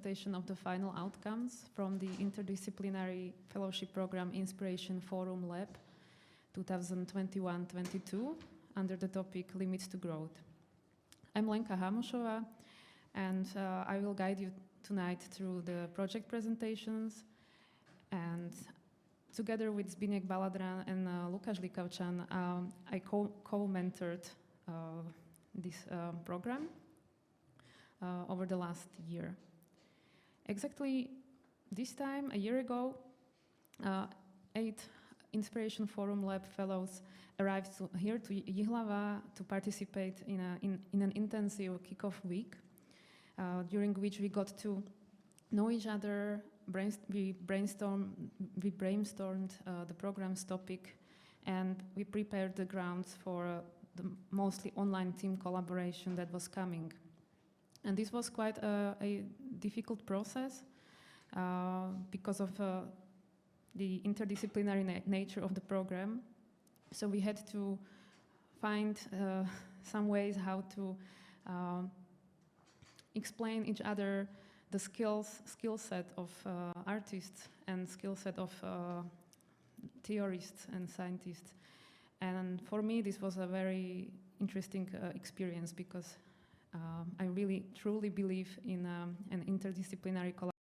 presentation of the final outcomes from the interdisciplinary fellowship program Inspiration Forum Lab 2021-22 under the topic Limits to Growth. I'm Lenka Hamušová, and I will guide you tonight through the project presentations, and together with Zbigniew Baladran and Lukáš Likavčan, I co-mentored this program over the last year. Exactly this time, a year ago, 8 Inspiration Forum Lab fellows arrived here to Jihlava to participate in an intensive kickoff week, during which we got to know each other. We brainstormed the program's topic, and we prepared the grounds for the mostly online team collaboration that was coming. And this was quite a difficult process because of the interdisciplinary nature of the program. So we had to find some ways how to explain each other the skill set of artists and skill set of theorists and scientists. And for me, this was a very interesting experience because I really truly believe in an interdisciplinary collaboration.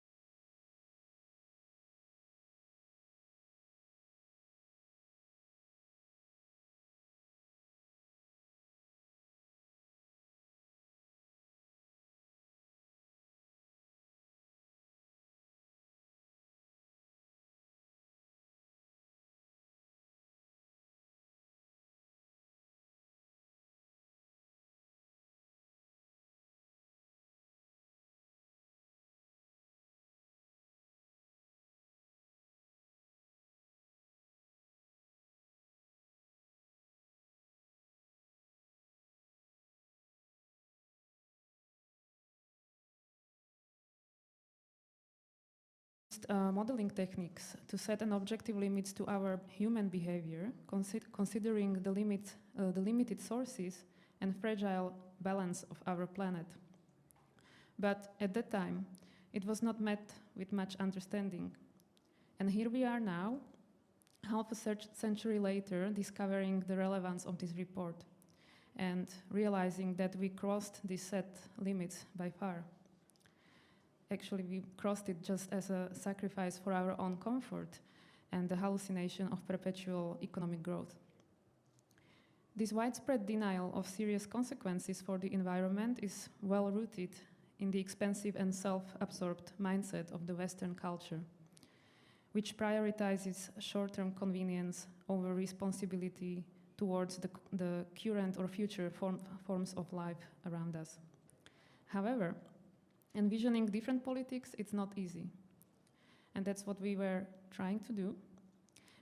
Modeling techniques to set an objective limits to our human behavior, considering the limited sources and fragile balance of our planet. But at that time, it was not met with much understanding. And here we are now, half a century later, discovering the relevance of this report and realizing that we crossed these set limits by far. Actually, we crossed it just as a sacrifice for our own comfort and the hallucination of perpetual economic growth. This widespread denial of serious consequences for the environment is well rooted in the expensive and self-absorbed mindset of the Western culture, which prioritizes short-term convenience over responsibility towards the current or future forms of life around us. However, envisioning different politics, it's not easy. And that's what we were trying to do.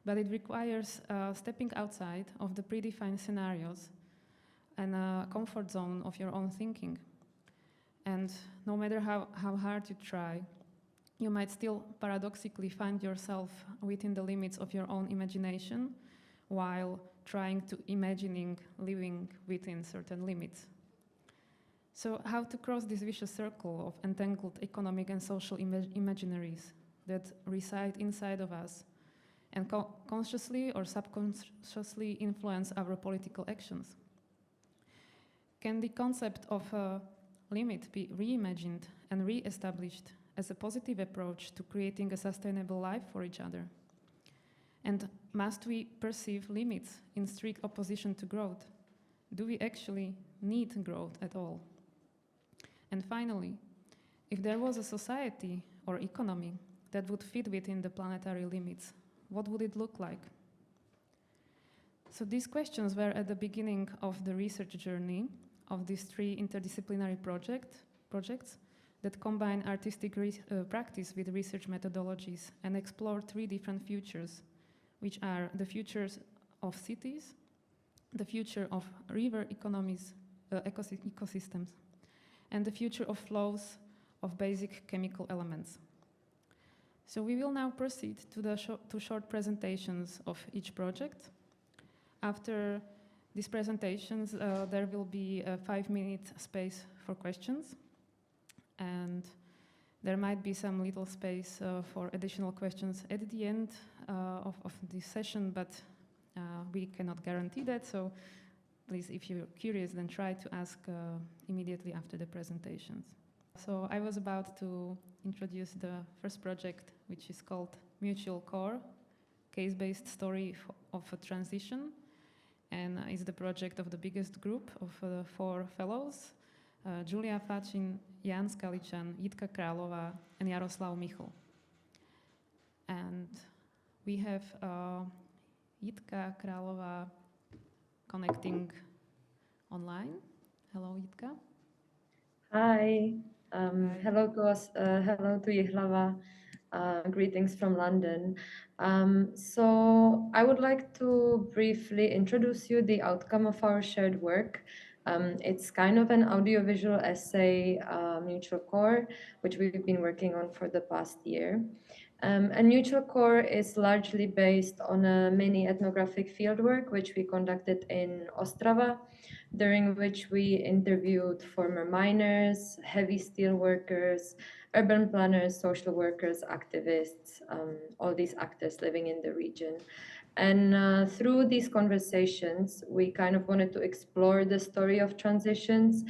But it requires stepping outside of the predefined scenarios and a comfort zone of your own thinking. And no matter how hard you try, you might still paradoxically find yourself within the limits of your own imagination while trying to imagining living within certain limits. So how to cross this vicious circle of entangled economic and social imaginaries that reside inside of us and consciously or subconsciously influence our political actions? Can the concept of a limit be reimagined and re-established as a positive approach to creating a sustainable life for each other? And must we perceive limits in strict opposition to growth? Do we actually need growth at all? And finally, if there was a society or economy that would fit within the planetary limits, what would it look like? So these questions were at the beginning of the research journey of these 3 interdisciplinary projects that combine artistic practice with research methodologies and explore 3 different futures, which are the futures of cities, the future of river economies, ecosystems, and the future of flows of basic chemical elements. So we will now proceed to the two short presentations of each project. After these presentations, there will be a 5-minute space for questions. And There might be some little space for additional questions at the end of this session, but we cannot guarantee that. So please, if you're curious, then try to ask immediately after the presentations. So I was about to introduce the first project, which is called Mutual Core, case-based story of a transition. And it's the project of the biggest group of 4 fellows, Julia Facin, Jan Skaličan, Jitka Králova, and Jaroslav Michal. And we have Jitka Králova connecting online. Hello, Jitka. Hi. Hello to us. Hello to Jihlava. Greetings from London. So I would like to briefly introduce you the outcome of our shared work. It's kind of an audiovisual essay, Mutual Core, which we've been working on for the past year. And Mutual Core is largely based on a mini ethnographic fieldwork, which we conducted in Ostrava, during which we interviewed former miners, heavy steel workers, urban planners, social workers, activists, all these actors living in the region. And through these conversations, we kind of wanted to explore the story of transitions,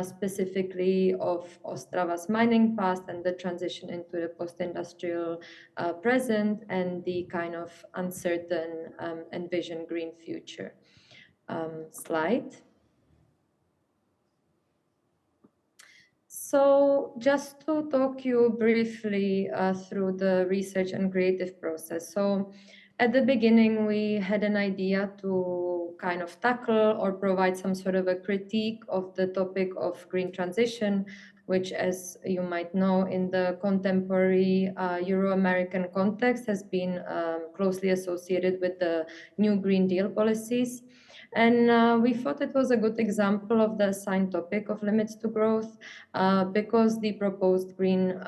specifically of Ostrava's mining past and the transition into the post-industrial present and the kind of uncertain envisioned green future. Slide. So just to talk you briefly through the research and creative process. So at the beginning, we had an idea to kind of tackle or provide some sort of a critique of the topic of green transition, which, as you might know, in the contemporary Euro-American context has been closely associated with the new Green Deal policies. And we thought it was a good example of the assigned topic of limits to growth because the proposed green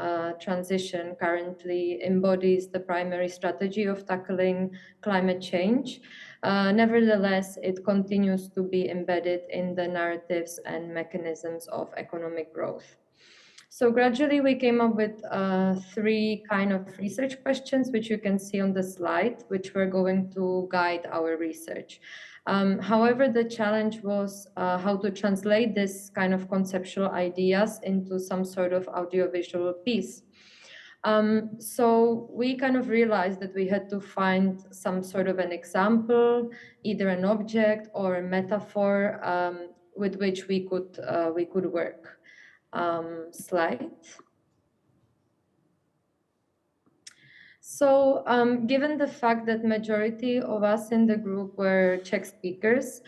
transition currently embodies the primary strategy of tackling climate change. Nevertheless, it continues to be embedded in the narratives and mechanisms of economic growth. So gradually we came up with 3 kind of research questions, which you can see on the slide, which were going to guide our research. However, the challenge was how to translate this kind of conceptual ideas into some sort of audiovisual piece. So we kind of realized that we had to find some sort of an example, either an object or a metaphor with which we could work. Slide. So given the fact that majority of us in the group were Czech speakers,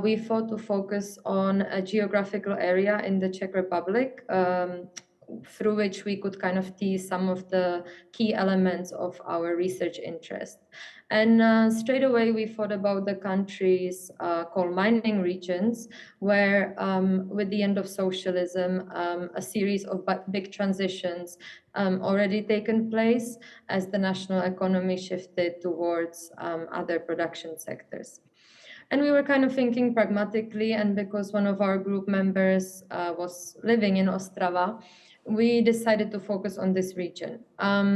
we thought to focus on a geographical area in the Czech Republic through which we could kind of tease some of the key elements of our research interest. And straight away, we thought about the country's coal mining regions, where with the end of socialism, a series of big transitions already taken place as the national economy shifted towards other production sectors. And we were kind of thinking pragmatically, and because one of our group members was living in Ostrava, we decided to focus on this region.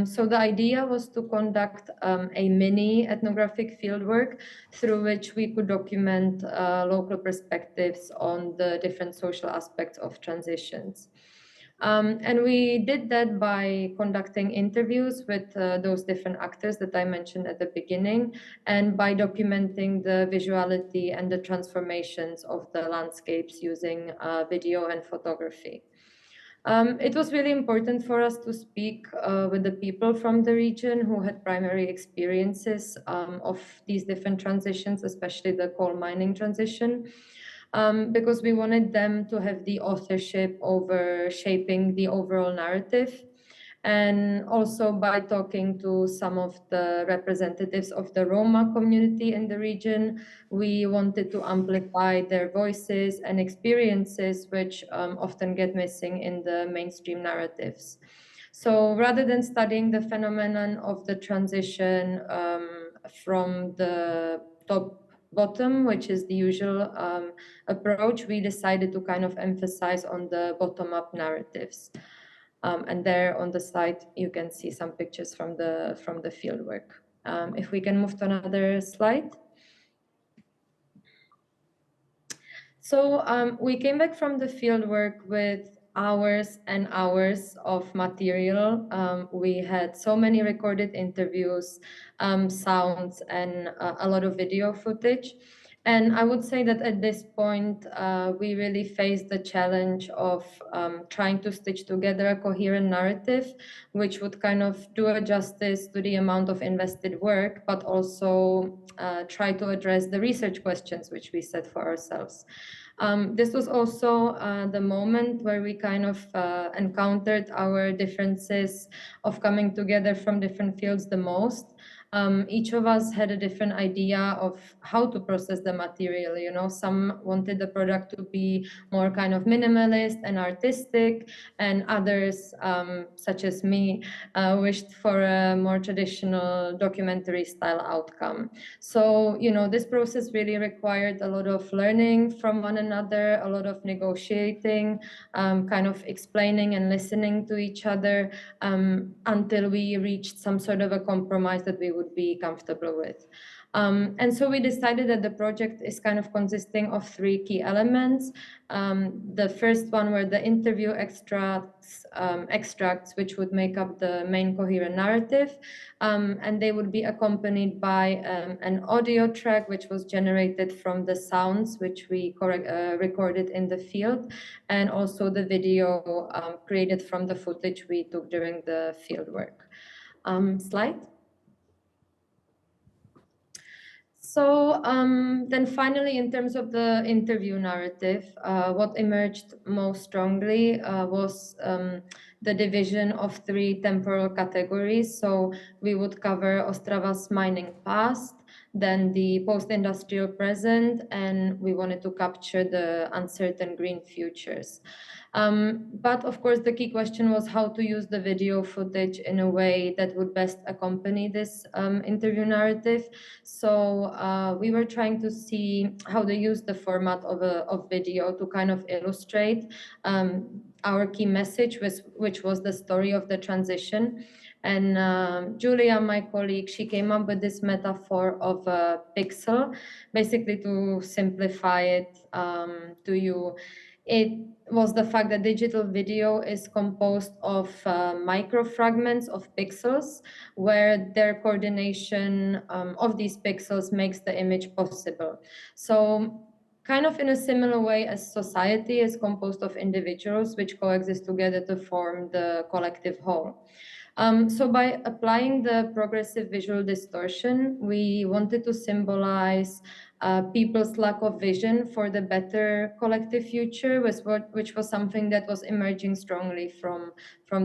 So the idea was to conduct a mini ethnographic fieldwork through which we could document local perspectives on the different social aspects of transitions. And we did that by conducting interviews with those different actors that I mentioned at the beginning, and by documenting the visuality and the transformations of the landscapes using video and photography. It was really important for us to speak with the people from the region who had primary experiences of these different transitions, especially the coal mining transition, because we wanted them to have the authorship over shaping the overall narrative. And also by talking to some of the representatives of the Roma community in the region, we wanted to amplify their voices and experiences, which often get missing in the mainstream narratives. So rather than studying the phenomenon of the transition from the top-bottom, which is the usual approach, we decided to kind of emphasize on the bottom-up narratives. And there on the side, you can see some pictures from the fieldwork. If we can move to another slide. So we came back from the fieldwork with hours and hours of material. We had so many recorded interviews, sounds, and a lot of video footage. And I would say that at this point, we really faced the challenge of trying to stitch together a coherent narrative, which would kind of do a justice to the amount of invested work, but also try to address the research questions which we set for ourselves. This was also the moment where we kind of encountered our differences of coming together from different fields the most. Each of us had a different idea of how to process the material. You know, some wanted the product to be more kind of minimalist and artistic, and others, such as me, wished for a more traditional documentary style outcome. So, you know, this process really required a lot of learning from one another, a lot of negotiating, kind of explaining and listening to each other, until we reached some sort of a compromise that we would be comfortable with. And so we decided that the project is kind of consisting of three key elements. The first one were the interview extracts, which would make up the main coherent narrative. And they would be accompanied by an audio track, which was generated from the sounds which we recorded in the field, and also the video created from the footage we took during the fieldwork. Slide. So then finally, in terms of the interview narrative, what emerged most strongly was the division of three temporal categories. So we would cover Ostrava's mining past, then the post-industrial present, and we wanted to capture the uncertain green futures. But of course, the key question was how to use the video footage in a way that would best accompany this interview narrative. So we were trying to see how to use the format of video to kind of illustrate our key message, which was the story of the transition. And Julia, my colleague, she came up with this metaphor of a pixel, basically to simplify it to you. It was the fact that digital video is composed of micro fragments of pixels, where their coordination of these pixels makes the image possible. So kind of in a similar way as society is composed of individuals which coexist together to form the collective whole. So by applying the progressive visual distortion, we wanted to symbolize people's lack of vision for the better collective future, which was something that was emerging strongly from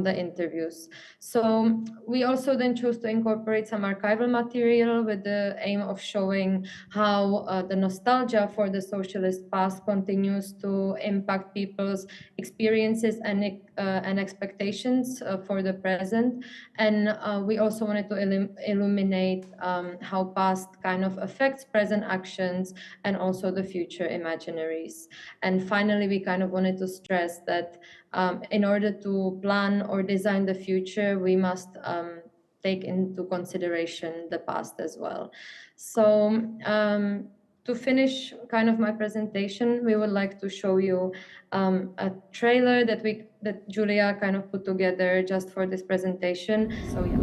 the interviews. So we also then chose to incorporate some archival material with the aim of showing how the nostalgia for the socialist past continues to impact people's experiences and expectations for the present. And we also wanted to illuminate how past kind of affects present actions and also the future imaginaries. And finally, we kind of wanted to stress that in order to plan or design the future, we must take into consideration the past as well. So to finish kind of my presentation, we would like to show you a trailer that Julia kind of put together just for this presentation. So yeah.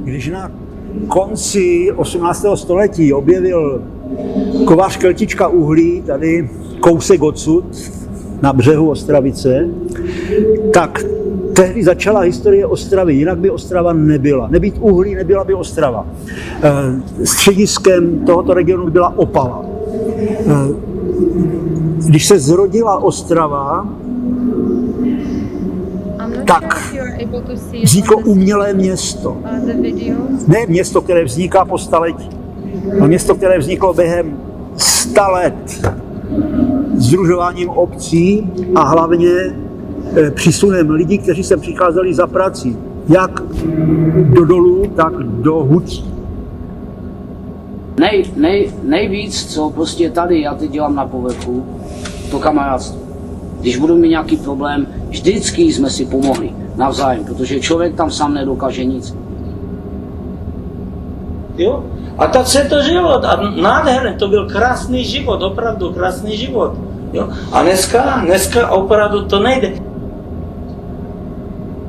Když na konci 18. století objevil kovář Keltička uhlí tady kousek odsud na břehu Ostravice, tak tehdy začala historie Ostravy, jinak by Ostrava nebyla. Nebýt uhlí, nebyla by Ostrava. Střediskem tohoto regionu byla Opava. Když se zrodila Ostrava, tak vzniklo umělé město. Ne město, které vzniká po staletí, ale město, které vzniklo během 100 let sdružováním obcí a hlavně přísunem lidí, kteří sem přicházeli za prací, jak do dolů, tak do hutí. Nejvíc, co prostě tady já teď dělám na povrchu, to kamarádství. Když budu mít nějaký problém, vždycky jsme si pomohli navzájem, protože člověk tam sám nedokáže nic. Jo? A tak se to žilo a nádherně, to byl krásný život, opravdu krásný život. Jo? A dneska opravdu to nejde.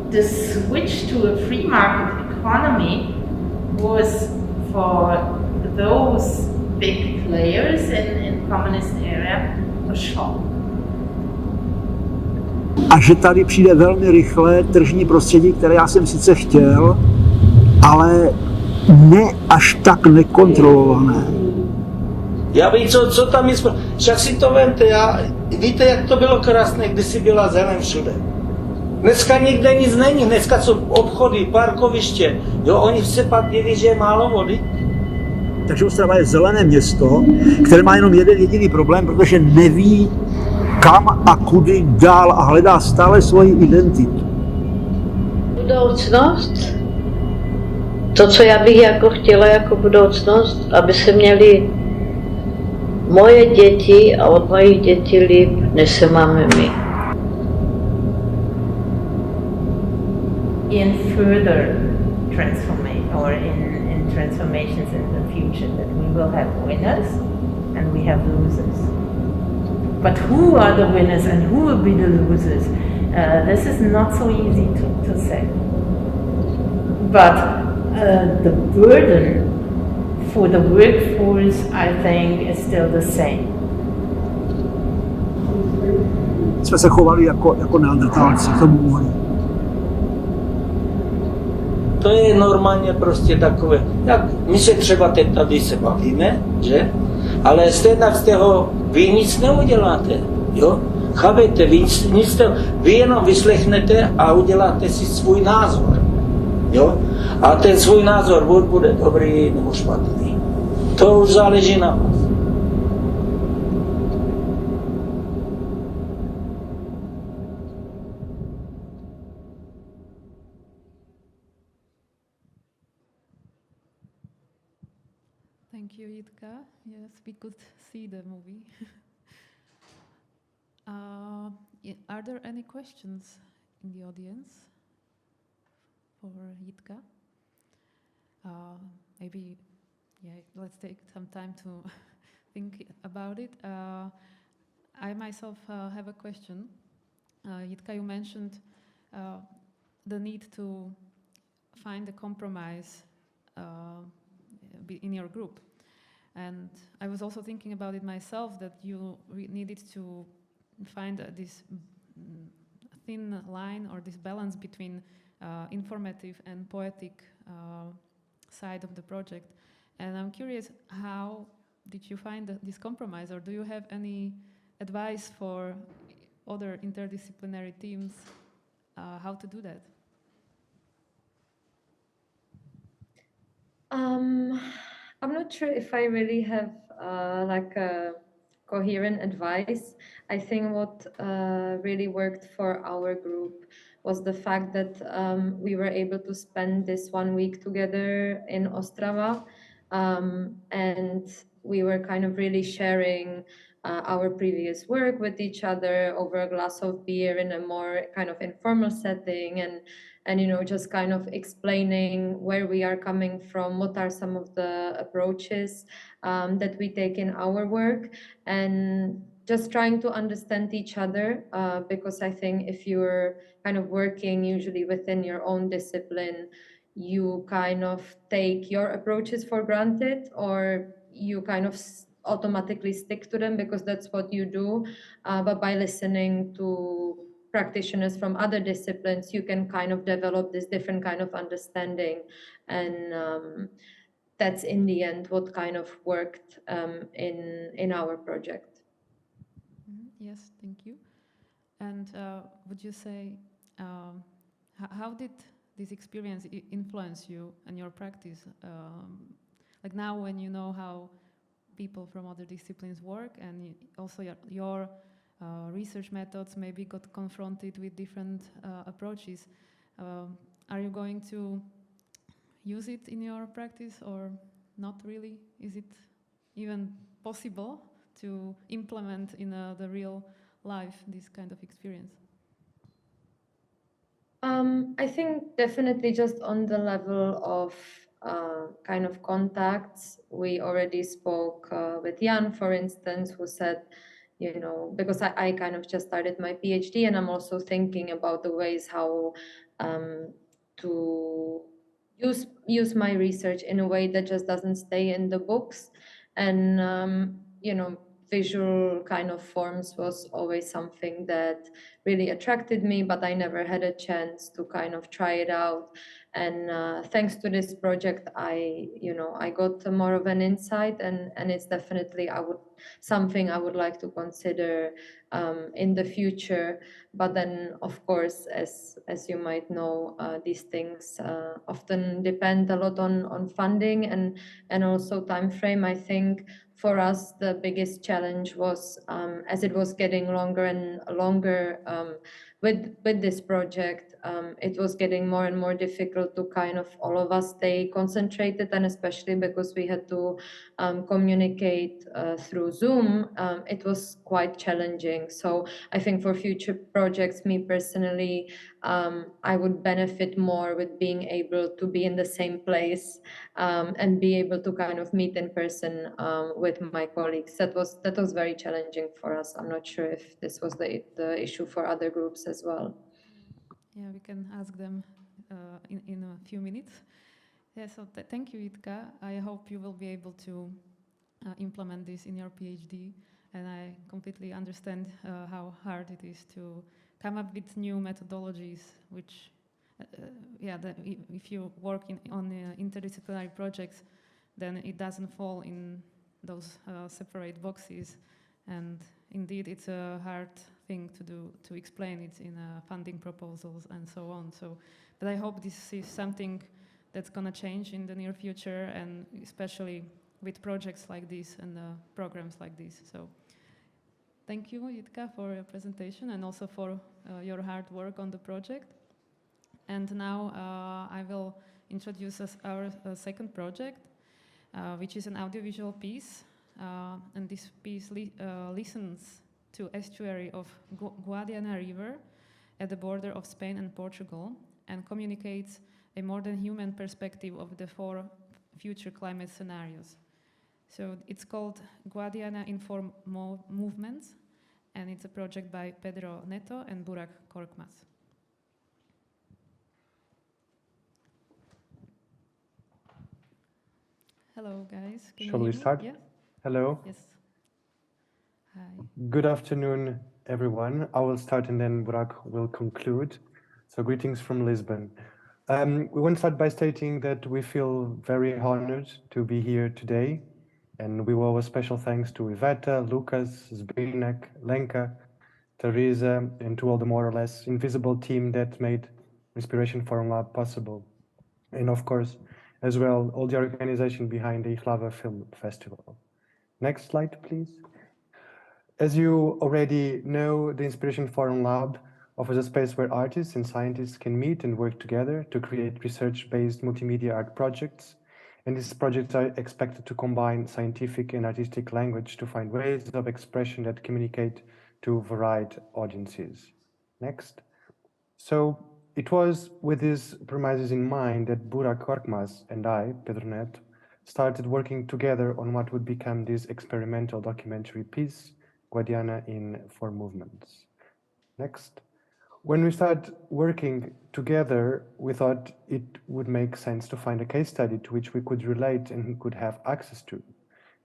The switch to a free market economy was for those big players in communist area a shock. A že tady přijde velmi rychle tržní prostředí, které já jsem sice chtěl, ale ne až tak nekontrolované. Já vím, co tam je, však si to vemte, víte, jak to bylo krásné, když si byla zelen všude. Dneska nikde nic není, dneska jsou obchody, parkoviště, jo, oni se pak diví, že je málo vody. Takže Ostrava je zelené město, které má jenom jeden jediný problém, protože neví, kam a kudy dál a hledá stále svoji identitu. Budoucnost, to, co já bych jako chtěla jako budoucnost, aby se měli moje děti a od mojich dětí líp, než se máme my. In further transformations in the future, that we will have winners and we have losers. But who are the winners and who will be the losers? This is not so easy to say. But the burden for the workforce, I think, is still the same. Jsme se chovali jako neandertálci, tomu úvodu. To je normálně prostě takové, jak my se třeba teď tady se bavíme, že? Ale stejně z toho vy nic neuděláte, jo? Chápejte, vy jenom vyslechnete a uděláte si svůj názor, jo? A ten svůj názor buď bude dobrý nebo špatný. To už záleží na vás. Thank you, Jitka. Yes, we could see the movie. Are there any questions in the audience for Jitka? Maybe, let's take some time to think about it. I myself have a question. Jitka, you mentioned the need to find a compromise in your group. And I was also thinking about it myself, that you needed to find this thin line or this balance between informative and poetic side of the project. And I'm curious, how did you find this compromise, or do you have any advice for other interdisciplinary teams how to do that? I'm not sure if I really have like a coherent advice. I think what really worked for our group was the fact that we were able to spend this 1 week together in Ostrava, and we were kind of really sharing our previous work with each other over a glass of beer in a more kind of informal setting, and you know, just kind of explaining where we are coming from, what are some of the approaches that we take in our work, and just trying to understand each other, because I think if you're kind of working usually within your own discipline, you kind of take your approaches for granted, or you kind of automatically stick to them because that's what you do. But by listening to practitioners from other disciplines, you can kind of develop this different kind of understanding, and that's in the end what kind of worked in our project. Yes, thank you. And would you say, how did this experience influence you and your practice? Like now, when you know how people from other disciplines work, and also your research methods maybe got confronted with different approaches, are you going to use it in your practice or not really? Is it even possible to implement in the real live this kind of experience? I think definitely just on the level of kind of contacts. We already spoke with Jan, for instance, who said, you know, because I kind of just started my PhD, and I'm also thinking about the ways how to use my research in a way that just doesn't stay in the books. And you know, visual kind of forms was always something that really attracted me, but I never had a chance to kind of try it out. And thanks to this project, I got more of an insight, and it's definitely something I would like to consider in the future. But then, of course, as you might know, these things often depend a lot on funding and also time frame. I think for us, the biggest challenge was as it was getting longer and longer with this project, it was getting more and more difficult to kind of all of us stay concentrated, and especially because we had to communicate through Zoom, it was quite challenging. So I think for future projects, me personally, I would benefit more with being able to be in the same place and be able to kind of meet in person with my colleagues. That was very challenging for us. I'm not sure if this was the issue for other groups as well. Yeah, we can ask them in a few minutes. Yeah, so thank you, Jitka. I hope you will be able to implement this in your PhD. And I completely understand how hard it is to come up with new methodologies, which, if you work on interdisciplinary projects, then it doesn't fall in those separate boxes. And indeed, it's a hard thing to do, to explain it in funding proposals and so on. So, but I hope this is something that's going to change in the near future, and especially with projects like this and programs like this. So thank you, Jitka, for your presentation and also for your hard work on the project. And now I will introduce our second project, which is an audiovisual piece. And this piece listens to estuary of Guadiana River at the border of Spain and Portugal, and communicates a more than human perspective of the 4 future climate scenarios. So it's called Guadiana In Four Movements, and it's a project by Pedro Neto and Burak Korkmaz. Hello, guys. Can Shall you we hear me? start? Yeah? Hello. Yes. Hi. Good afternoon, everyone. I will start and then Burak will conclude. So greetings from Lisbon. We want to start by stating that we feel very honored to be here today. And we owe a special thanks to Iveta, Lucas, Zbinek, Lenka, Teresa, and to all the more or less invisible team that made Inspiration Forum Lab possible. And of course, as well, all the organization behind the Hlava Film Festival. Next slide, please. As you already know, the Inspiration Forum Lab offers a space where artists and scientists can meet and work together to create research-based multimedia art projects. And these projects are expected to combine scientific and artistic language to find ways of expression that communicate to varied audiences. Next. So it was with these premises in mind that Burak Korkmaz and I, Pedro Neto, started working together on what would become this experimental documentary piece, Guadiana In Four Movements. Next. When we started working together, we thought it would make sense to find a case study to which we could relate and could have access to.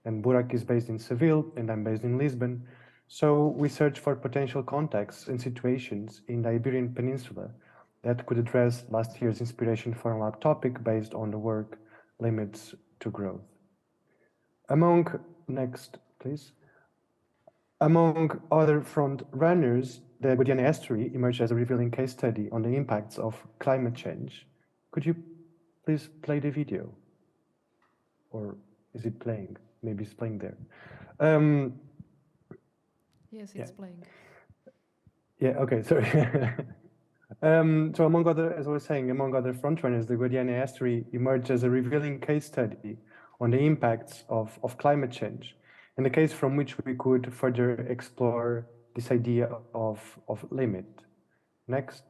And Burak is based in Seville and I'm based in Lisbon. So we searched for potential contexts and situations in the Iberian Peninsula that could address last year's Inspiration Forum Lab topic based on the work Limits to Growth. Next, please. Among other front runners, the Guadiana estuary emerged as a revealing case study on the impacts of climate change. Could you please play the video? Or is it playing? Maybe it's playing there. Yes, it's playing. Yeah, okay, sorry. So among other, as I was saying, among other frontrunners, the Guadiana estuary emerged as a revealing case study on the impacts of climate change, and a case from which we could further explore this idea of limit. Next,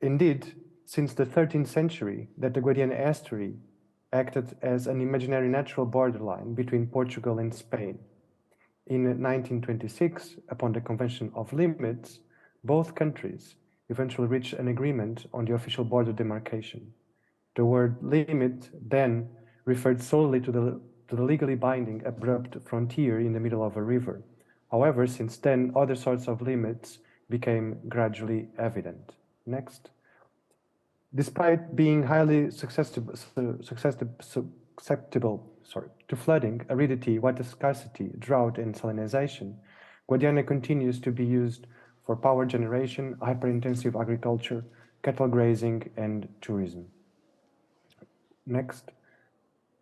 indeed, since the 13th century, that the Guadiana estuary acted as an imaginary natural borderline between Portugal and Spain. In 1926, upon the Convention of Limits, both countries eventually reached an agreement on the official border demarcation. The word limit then referred solely to the legally binding abrupt frontier in the middle of a river. However, since then, other sorts of limits became gradually evident. Next. Despite being highly susceptible to flooding, aridity, water scarcity, drought, and salinization, Guadiana continues to be used for power generation, hyper-intensive agriculture, cattle grazing, and tourism. Next.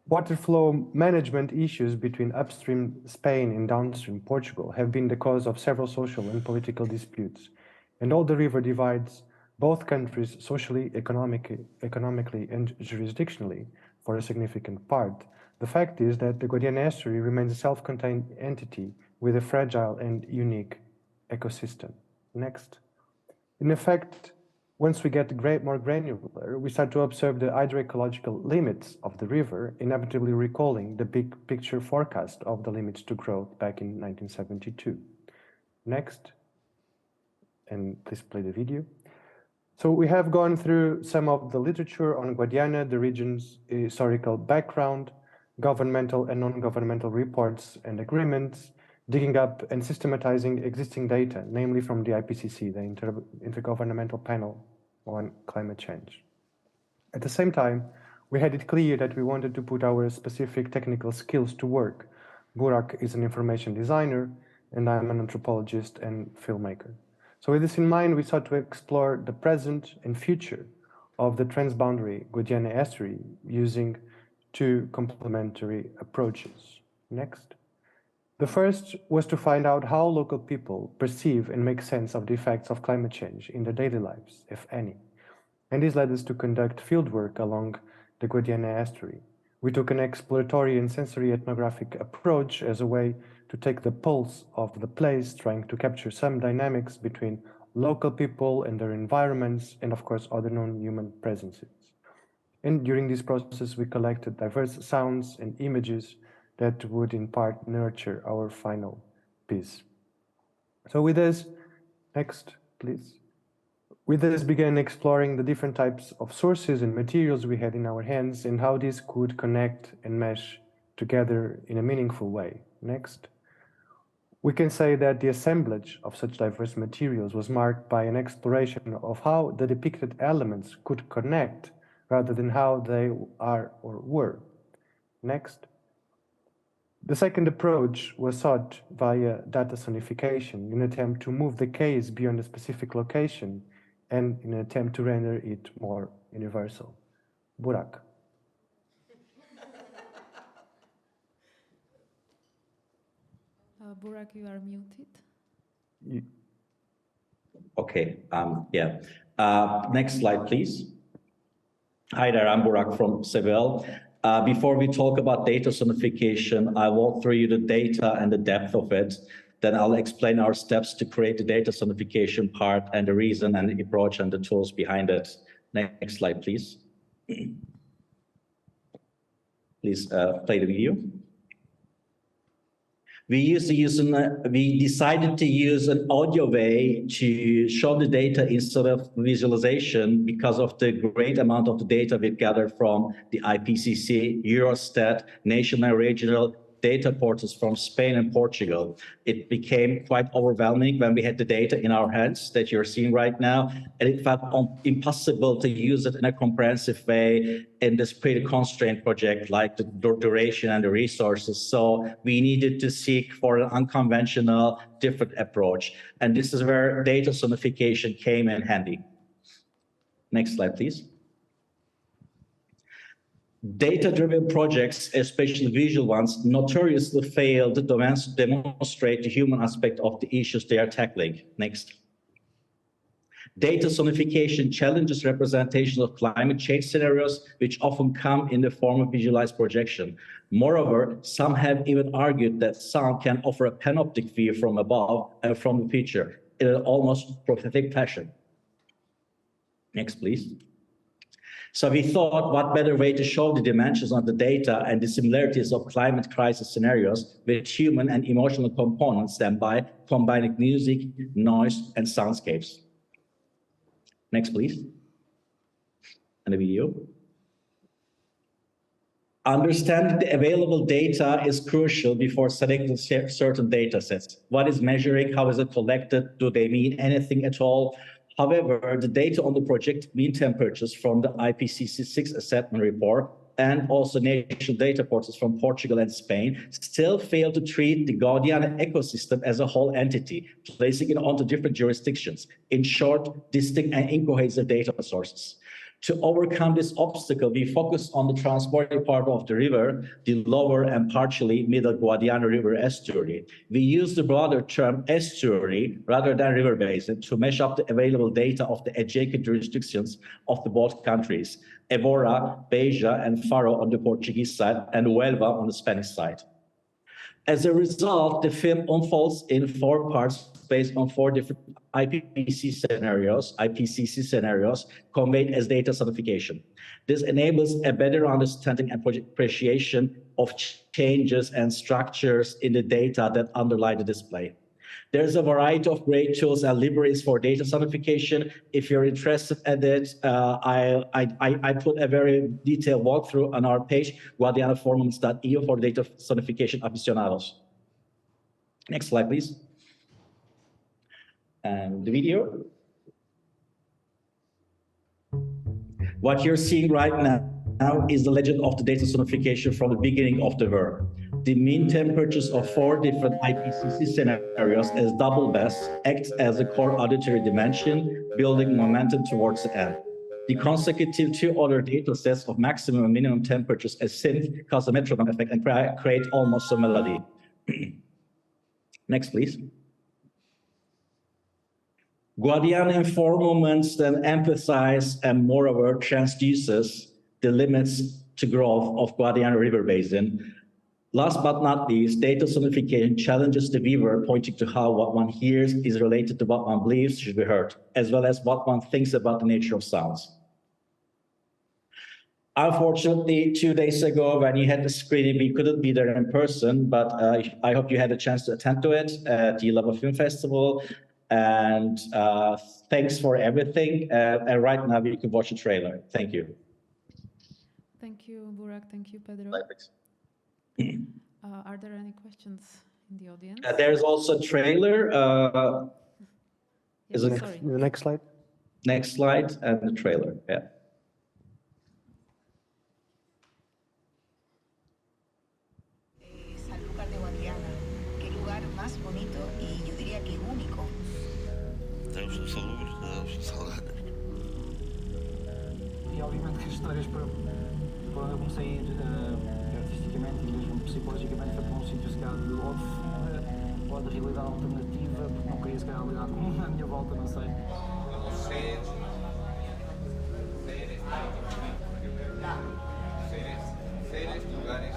Water flow management issues between upstream Spain and downstream Portugal have been the cause of several social and political disputes, and all the river divides both countries socially, economically, and jurisdictionally for a significant part. The fact is that the Guadiana estuary remains a self-contained entity with a fragile and unique ecosystem. Next. In effect, once we get more granular, we start to observe the hydroecological limits of the river, inevitably recalling the big picture forecast of the limits to growth back in 1972. Next, and please play the video. So we have gone through some of the literature on Guadiana, the region's historical background, governmental and non-governmental reports and agreements, digging up and systematizing existing data, namely from the IPCC, the Intergovernmental Panel on Climate Change. At the same time, we had it clear that we wanted to put our specific technical skills to work. Burak is an information designer, and I'm an anthropologist and filmmaker. So with this in mind, we sought to explore the present and future of the transboundary Guadiana estuary using two complementary approaches. Next. The first was to find out how local people perceive and make sense of the effects of climate change in their daily lives, if any. And this led us to conduct fieldwork along the Guadiana estuary. We took an exploratory and sensory ethnographic approach as a way to take the pulse of the place, trying to capture some dynamics between local people and their environments, and of course, other non-human presences. And during this process, we collected diverse sounds and images that would in part nurture our final piece. So with this, next, please. With this began exploring the different types of sources and materials we had in our hands and how these could connect and mesh together in a meaningful way. Next. We can say that the assemblage of such diverse materials was marked by an exploration of how the depicted elements could connect rather than how they are or were. Next. The second approach was sought via data sonification in an attempt to move the case beyond a specific location and in an attempt to render it more universal. Burak. Burak, you are muted. Okay, yeah. Next slide, please. Hi there, I'm Burak from Seville. Before we talk about data sonification, I walk through you the data and the depth of it. Then I'll explain our steps to create the data sonification part and the reason and the approach and the tools behind it. Next slide, please. Please play the video. We decided to use an audio way to show the data instead of visualization because of the great amount of the data we gathered from the IPCC, Eurostat, national and regional data portals from Spain and Portugal. It became quite overwhelming when we had the data in our hands that you're seeing right now, and it felt impossible to use it in a comprehensive way in this pretty constrained project like the duration and the resources. So we needed to seek for an unconventional, different approach. And this is where data sonification came in handy. Next slide, please. Data-driven projects, especially visual ones, notoriously fail to demonstrate the human aspect of the issues they are tackling. Next. Data sonification challenges representation of climate change scenarios, which often come in the form of visualized projection. Moreover, some have even argued that sound can offer a panoptic view from above and from the future in an almost prophetic fashion. Next, please. So we thought, what better way to show the dimensions of the data and the similarities of climate crisis scenarios with human and emotional components than by combining music, noise, and soundscapes. Next, please. And the video. Understanding the available data is crucial before selecting certain data sets. What is measuring? How is it collected? Do they mean anything at all? However, the data on the project mean temperatures from the IPCC 6 assessment report and also national data portals from Portugal and Spain still fail to treat the Guadiana ecosystem as a whole entity, placing it onto different jurisdictions. In short, distinct and incohesive data sources. To overcome this obstacle, we focus on the transporting part of the river, the lower and partially middle Guadiana River estuary. We use the broader term estuary rather than river basin to mesh up the available data of the adjacent jurisdictions of the both countries, Évora, Beja, and Faro on the Portuguese side, and Huelva on the Spanish side. As a result, the film unfolds in 4 parts based on 4 different IPCC scenarios conveyed as data sonification. This enables a better understanding and appreciation of changes and structures in the data that underlie the display. There's a variety of great tools and libraries for data sonification. If you're interested in it, I put a very detailed walkthrough on our page, guadiana4movements.eu, for data sonification aficionados. Next slide, please. And the video. What you're seeing right now is the legend of the data sonification from the beginning of the work. The mean temperatures of 4 different IPCC scenarios as double best acts as a core auditory dimension, building momentum towards the end. The consecutive 2 other data sets of maximum and minimum temperatures as synth cause a metronome effect and create almost a melody. Next, please. Guadiana In Four Movements then emphasize and moreover transduces the limits to growth of Guadiana River Basin. Last but not least, data sonification challenges the viewer, pointing to how what one hears is related to what one believes should be heard, as well as what one thinks about the nature of sounds. Unfortunately, 2 days ago, when you had the screening, we couldn't be there in person, but I hope you had a chance to attend to it at the Lava Film Festival. And thanks for everything. And right now, we can watch a trailer. Thank you. Thank you, Burak. Thank you, Pedro. Are there any questions in the audience? There's also a trailer. Yes, sorry. The next slide. Next slide and the trailer. Yeah. Temos salubres, temos salgadas. E obviamente que as histórias para onde eu comecei a ir artisticamente e mesmo psicologicamente foi para um sítio se calhar de off ou de realidade alternativa, porque não queria se calhar lidar com a minha volta, não sei. Seres, lugares.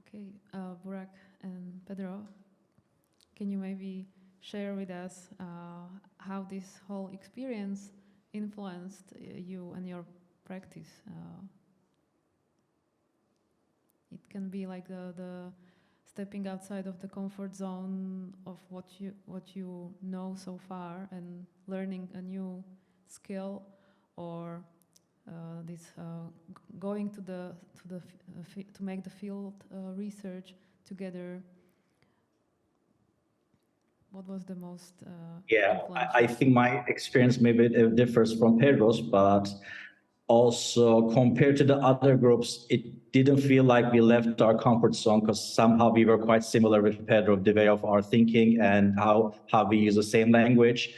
Okay, Burak and Pedro, can you maybe share with us how this whole experience influenced you and your practice? It can be like the stepping outside of the comfort zone of what you know so far and learning a new skill, or this going to make the field research together. What was the most I think my experience maybe differs from Pedro's, but also compared to the other groups, it didn't feel like we left our comfort zone, because somehow we were quite similar with Pedro, the way of our thinking and how we use the same language.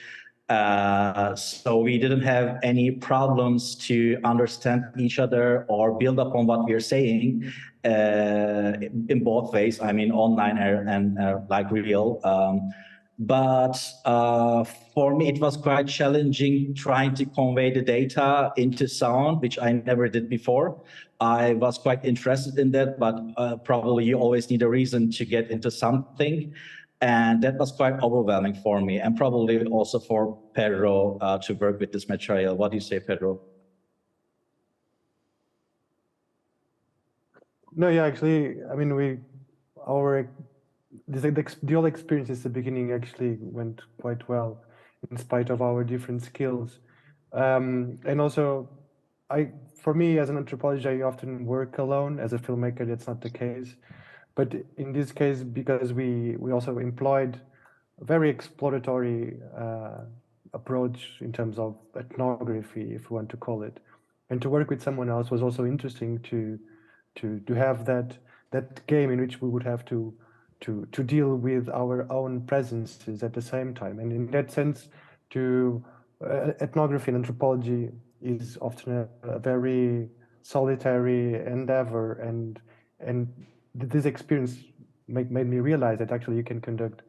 So we didn't have any problems to understand each other or build upon what we are saying in both ways. I mean, online and like real. But for me, it was quite challenging trying to convey the data into sound, which I never did before. I was quite interested in that, but probably you always need a reason to get into something. And that was quite overwhelming for me, and probably also for Pedro to work with this material. What do you say, Pedro? No, yeah, actually, I mean, the whole experience at the beginning actually went quite well, in spite of our different skills. And also, for me, as an anthropologist, I often work alone. As a filmmaker, that's not the case. But in this case, because we also employed a very exploratory approach in terms of ethnography, if we want to call it, and to work with someone else was also interesting to have that game in which we would have to deal with our own presences at the same time. And in that sense, ethnography and anthropology is often a very solitary endeavor, and this experience made me realize that actually you can conduct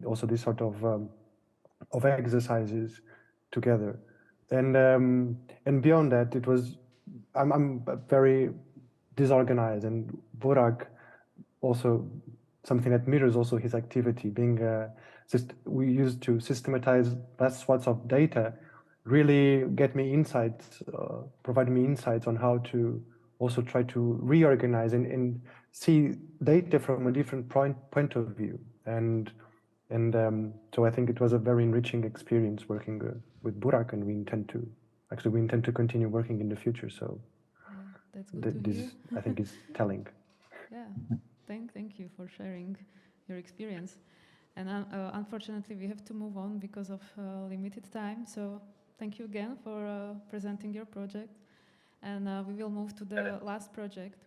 also this sort of exercises together. And beyond that, I'm very disorganized, and Burak also something that mirrors also his activity, being we used to systematize vast swaths of data, really get me insights, provide me insights on how to also try to reorganize and see data from a different point of view. And so I think it was a very enriching experience working with Burak, and we intend to continue working in the future. So that's good to hear. I think is telling. Yeah, thank you for sharing your experience. And unfortunately, we have to move on because of limited time. So thank you again for presenting your project. And we will move to the last project,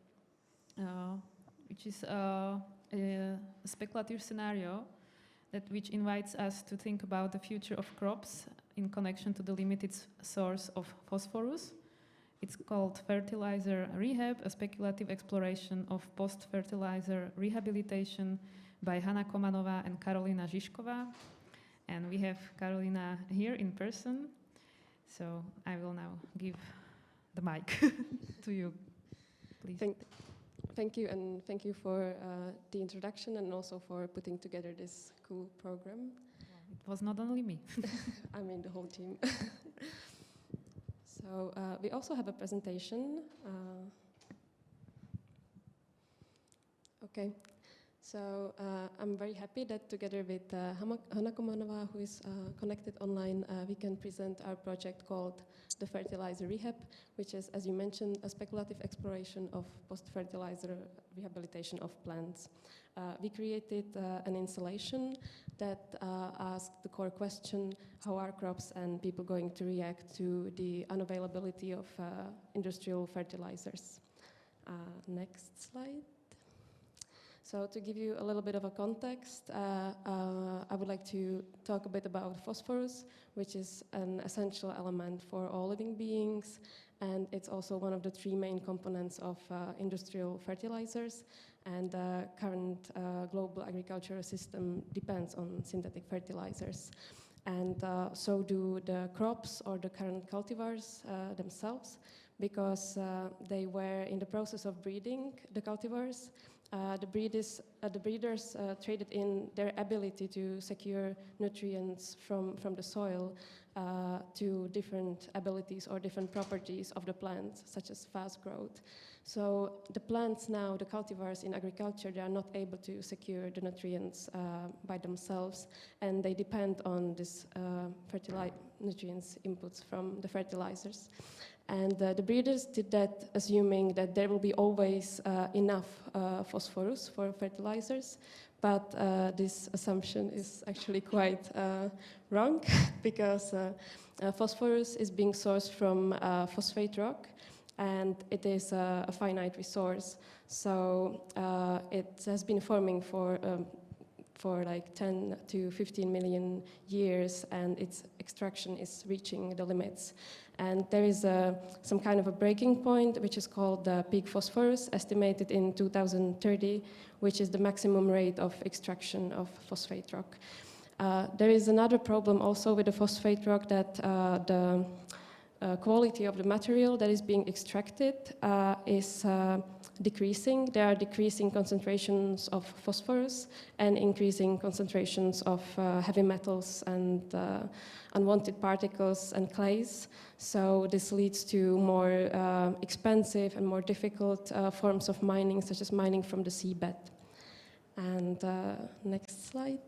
which is a speculative scenario which invites us to think about the future of crops in connection to the limited source of phosphorus. It's called Fertiliser Rehab, a speculative exploration of post-fertilizer rehabilitation by Hanna Komanová and Karolina Žižková. And we have Karolina here in person. So I will now give the mic to you, please. Thank you, and thank you for the introduction and also for putting together this cool program. It was not only me. I mean the whole team. So we also have a presentation. Okay. So I'm very happy that together with Hanna Komanová, who is connected online, we can present our project called the Fertiliser Rehab, which is, as you mentioned, a speculative exploration of post-fertilizer rehabilitation of plants. We created an installation that asked the core question: how are crops and people going to react to the unavailability of industrial fertilizers? Next slide. So to give you a little bit of a context, I would like to talk a bit about phosphorus, which is an essential element for all living beings, and it's also one of the three main components of industrial fertilizers, and the current global agricultural system depends on synthetic fertilizers. And so do the crops or the current cultivars themselves, because they were in the process of breeding the cultivars. The breeders traded in their ability to secure nutrients from the soil to different abilities or different properties of the plants, such as fast growth. So the plants now, the cultivars in agriculture, they are not able to secure the nutrients by themselves, and they depend on this nutrients inputs from the fertilizers. And the breeders did that assuming that there will be always enough phosphorus for fertilizers. But this assumption is actually quite wrong because phosphorus is being sourced from phosphate rock, and it is a finite resource. So it has been forming for like 10 to 15 million years, and its extraction is reaching the limits. And there is some kind of a breaking point, which is called the peak phosphorus, estimated in 2030, which is the maximum rate of extraction of phosphate rock. There is another problem also with the phosphate rock, that the quality of the material that is being extracted is decreasing. There are decreasing concentrations of phosphorus and increasing concentrations of heavy metals and unwanted particles and clays. So this leads to more expensive and more difficult forms of mining, such as mining from the seabed. And next slide.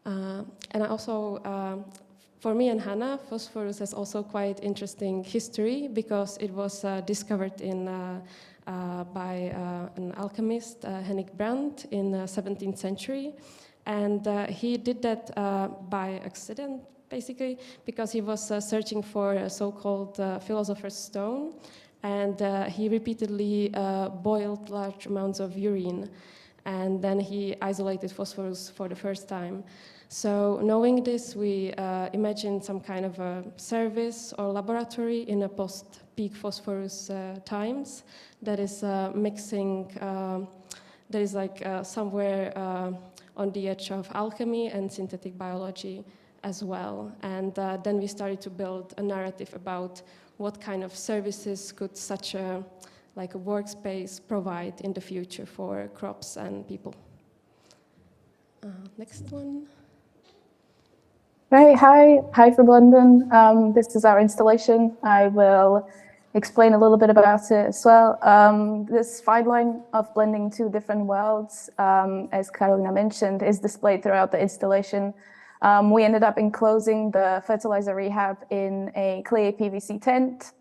And also, for me and Hannah, phosphorus has also quite interesting history because it was discovered by an alchemist, Henrik Brandt, in the 17th century. And he did that by accident, basically, because he was searching for a so-called philosopher's stone. And he repeatedly boiled large amounts of urine. And then he isolated phosphorus for the first time. So knowing this, we imagined some kind of a service or laboratory in a post-peak phosphorus times that is mixing, that is like somewhere on the edge of alchemy and synthetic biology as well. And then we started to build a narrative about what kind of services could such a workspace provide in the future for crops and people. Next one. Right, hi from London. This is our installation. I will explain a little bit about it as well. This fine line of blending two different worlds, as Carolina mentioned, is displayed throughout the installation. We ended up enclosing the Fertiliser Rehab in a clear PVC tent.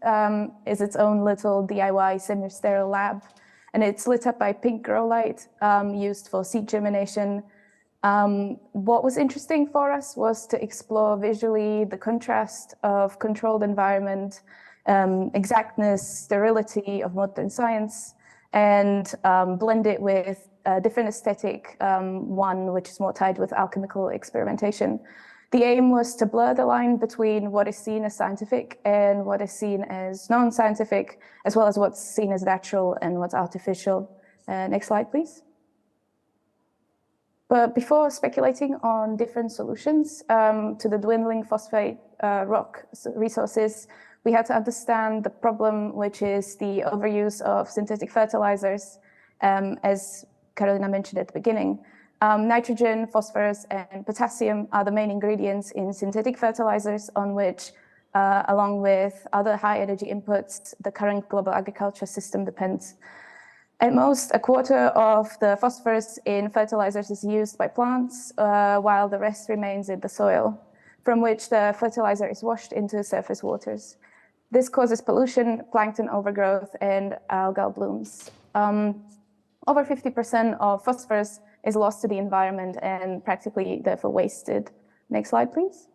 Is its own little DIY semi-sterile lab, and it's lit up by pink grow light used for seed germination. What was interesting for us was to explore visually the contrast of controlled environment, exactness, sterility of modern science, and blend it with a different aesthetic, one which is more tied with alchemical experimentation. The aim was to blur the line between what is seen as scientific and what is seen as non-scientific, as well as what's seen as natural and what's artificial. Next slide, please. But before speculating on different solutions to the dwindling phosphate rock resources, we had to understand the problem, which is the overuse of synthetic fertilizers, as Carolina mentioned at the beginning. Nitrogen, phosphorus, and potassium are the main ingredients in synthetic fertilizers on which, along with other high-energy inputs, the current global agriculture system depends. At most, a quarter of the phosphorus in fertilizers is used by plants, while the rest remains in the soil, from which the fertilizer is washed into surface waters. This causes pollution, plankton overgrowth, and algal blooms. Over 50% of phosphorus is lost to the environment and practically therefore wasted. Next slide, please.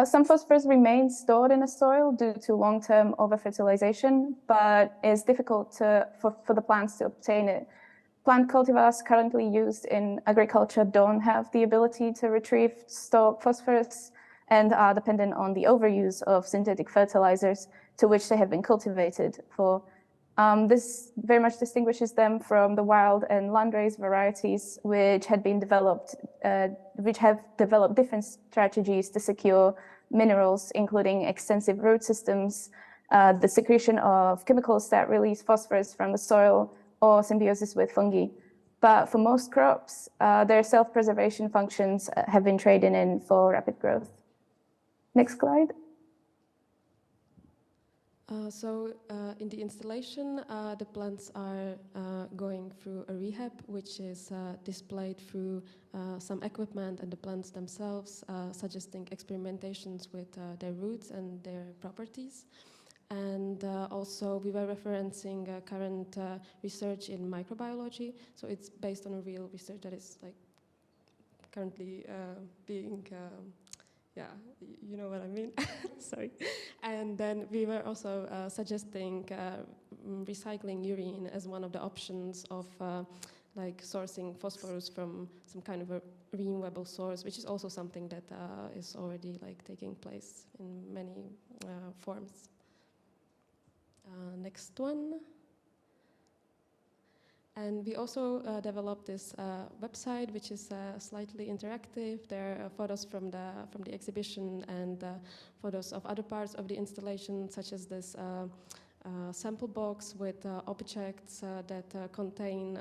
Some phosphorus remains stored in the soil due to long-term over-fertilization, but it's difficult for the plants to obtain it. Plant cultivars currently used in agriculture don't have the ability to retrieve stored phosphorus and are dependent on the overuse of synthetic fertilizers to which they have been cultivated for. This very much distinguishes them from the wild and landraised varieties, which have developed different strategies to secure minerals, including extensive root systems, the secretion of chemicals that release phosphorus from the soil, or symbiosis with fungi. But for most crops, their self-preservation functions have been traded in for rapid growth. Next slide. In the installation, the plants are going through a rehab, which is displayed through some equipment and the plants themselves, suggesting experimentations with their roots and their properties. And also we were referencing current research in microbiology, so it's based on a real research that is like currently being yeah, you know what I mean. Sorry. And then we were also suggesting recycling urine as one of the options of like sourcing phosphorus from some kind of a renewable source, which is also something that is already like taking place in many forms. Next one. And we also developed this website, which is slightly interactive. There are photos from the exhibition and photos of other parts of the installation, such as this sample box with objects that contain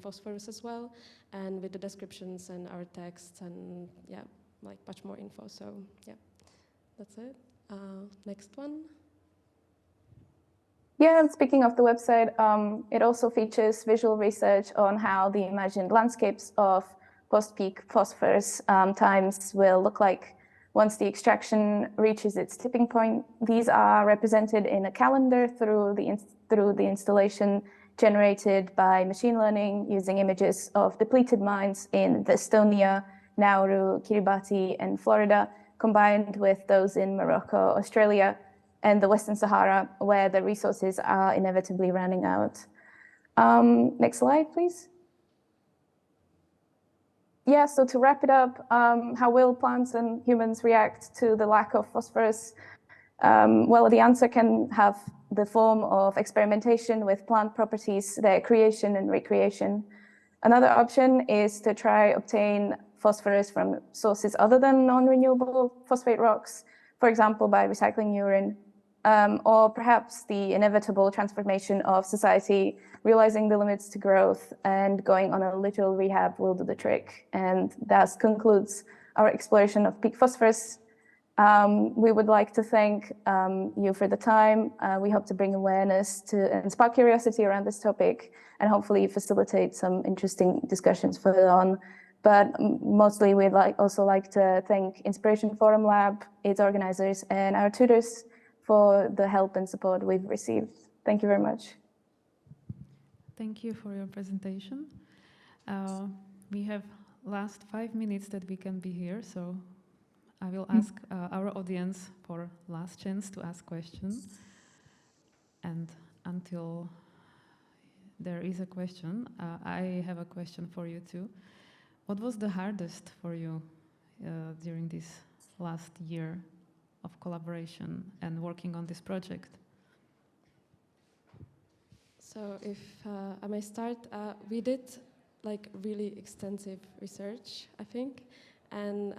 phosphorus as well, and with the descriptions and our texts and yeah, like much more info. So yeah, that's it. Next one. Yeah, and speaking of the website, it also features visual research on how the imagined landscapes of post-peak phosphorus times will look like once the extraction reaches its tipping point. These are represented in a calendar through the installation generated by machine learning using images of depleted mines in Estonia, Nauru, Kiribati, and Florida, combined with those in Morocco, Australia, and the Western Sahara, where the resources are inevitably running out. Next slide, please. Yeah, so to wrap it up, how will plants and humans react to the lack of phosphorus? Well, the answer can have the form of experimentation with plant properties, their creation and recreation. Another option is to try obtain phosphorus from sources other than non-renewable phosphate rocks, for example, by recycling urine. Or perhaps the inevitable transformation of society, realizing the limits to growth and going on a literal rehab will do the trick. And that concludes our exploration of peak phosphorus. We would like to thank you for the time. We hope to bring awareness to and spark curiosity around this topic and hopefully facilitate some interesting discussions further on. But mostly we'd also like to thank Inspiration Forum Lab, its organizers, and our tutors for the help and support we've received. Thank you very much. Thank you for your presentation. We have last 5 minutes that we can be here, so I will ask our audience for last chance to ask questions. And until there is a question, I have a question for you too. What was the hardest for you during this last year of collaboration and working on this project? So if I may start, we did like really extensive research, I think, and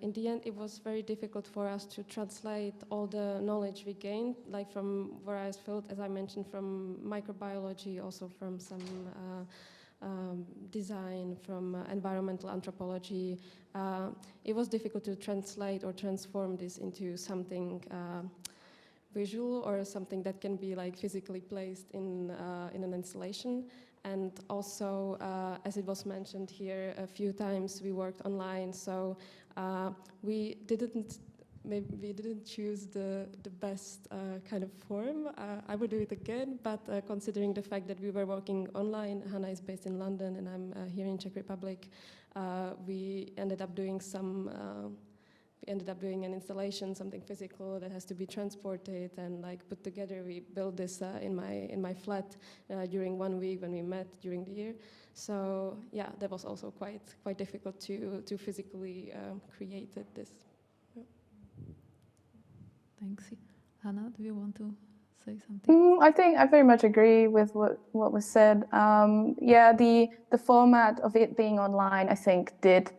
in the end it was very difficult for us to translate all the knowledge we gained, like from various fields, as I mentioned, from microbiology, also from some design, from environmental anthropology. It was difficult to translate or transform this into something visual or something that can be like physically placed in an installation. And also, as it was mentioned here a few times, we worked online, so we didn't choose the best kind of form. I would do it again, but considering the fact that we were working online, Hannah is based in London and I'm here in Czech Republic, we ended up doing an installation, something physical that has to be transported and like put together. We built this in my flat during 1 week when we met during the year. So yeah, that was also quite difficult to physically create this. Thanks. Hannah, do you want to say something? I think I very much agree with what was said. Yeah, the format of it being online, I think, did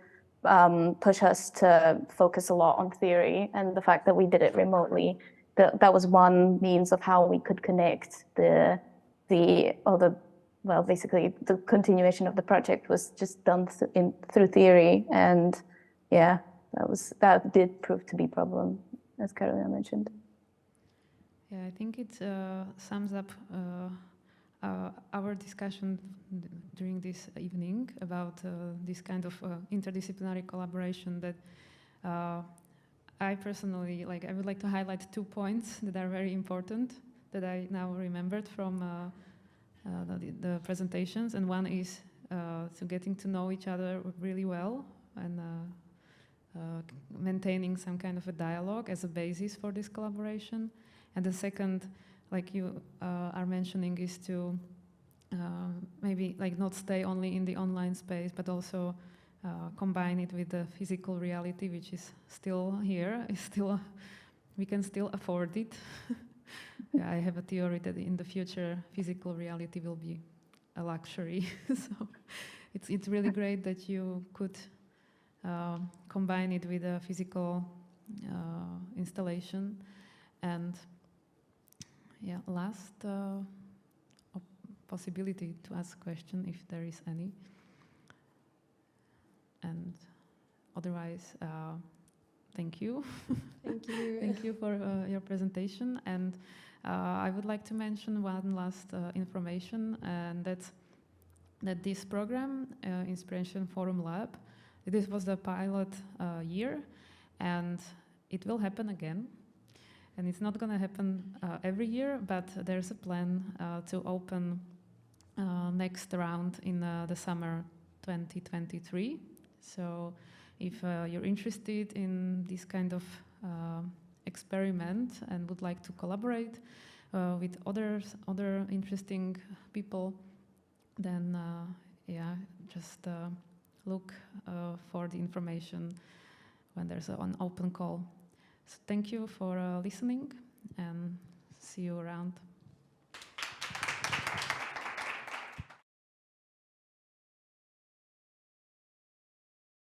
push us to focus a lot on theory, and the fact that we did it remotely, that was one means of how we could connect basically the continuation of the project was just done through theory, and yeah, that did prove to be a problem. as Carolina mentioned. Yeah, I think it sums up our discussion during this evening about this kind of interdisciplinary collaboration that I personally, I would like to highlight 2 points that are very important that I now remembered from the presentations. And one is getting to know each other really well and maintaining some kind of a dialogue as a basis for this collaboration. And the second, like you are mentioning, is to maybe not stay only in the online space, but also combine it with the physical reality, which is still here. Is still, we can still afford it. Yeah, I have a theory that in the future, physical reality will be a luxury. So it's really great that you could combine it with a physical installation. And yeah, last possibility to ask a question if there is any. And otherwise, thank you. Thank you. Thank you for your presentation. And I would like to mention one last information, and that's that this program, Inspiration Forum Lab, this was the pilot year, and it will happen again. And it's not going to happen every year, but there's a plan to open next round in the summer 2023. So if you're interested in this kind of experiment and would like to collaborate with other interesting people, then yeah, just look for the information when there's an open call. So thank you for listening, and see you around.